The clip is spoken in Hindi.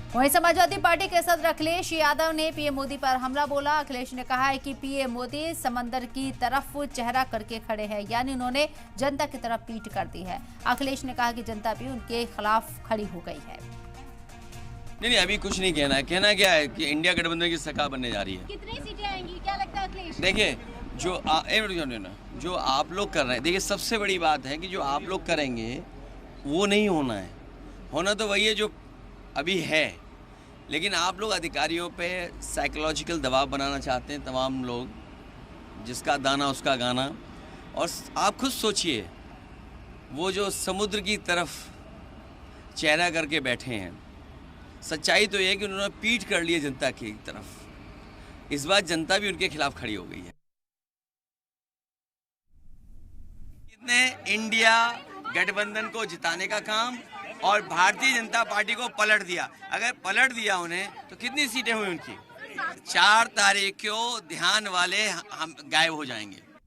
वहीं समाजवादी पार्टी के सदस्य अखिलेश यादव ने पीएम मोदी पर हमला बोला। अखिलेश ने कहा है कि पीएम मोदी समंदर की तरफ चेहरा करके खड़े हैं, यानी उन्होंने जनता की तरफ पीठ कर दी है। अखिलेश ने कहा कि जनता भी उनके खिलाफ खड़ी हो गई है। नहीं, अभी कुछ नहीं कहना है। कहना क्या है कि इंडिया गठबंधन की सरकार बनने जा रही है। कितनी सीटें आएंगी, क्या लगता है अखिलेश? देखिए, जो आप लोग कर रहे हैं, देखिए सबसे बड़ी बात है कि जो आप लोग करेंगे वो नहीं होना है। होना तो वही है जो अभी है, लेकिन आप लोग अधिकारियों पे साइकोलॉजिकल दबाव बनाना चाहते हैं, तमाम लोग, जिसका दाना उसका गाना। और आप खुद सोचिए, वो जो समुद्र की तरफ चेहरा करके बैठे हैं, सच्चाई तो ये है कि उन्होंने पीठ कर ली है जनता की तरफ। इस बार जनता भी उनके खिलाफ खड़ी हो गई है। इतने इंडिया गठबंधन को जिताने का काम और भारतीय जनता पार्टी को पलट दिया। अगर पलट दिया उन्हें तो कितनी सीटें हुई उनकी? 4 तारीख को ध्यान वाले हम गायब हो जाएंगे।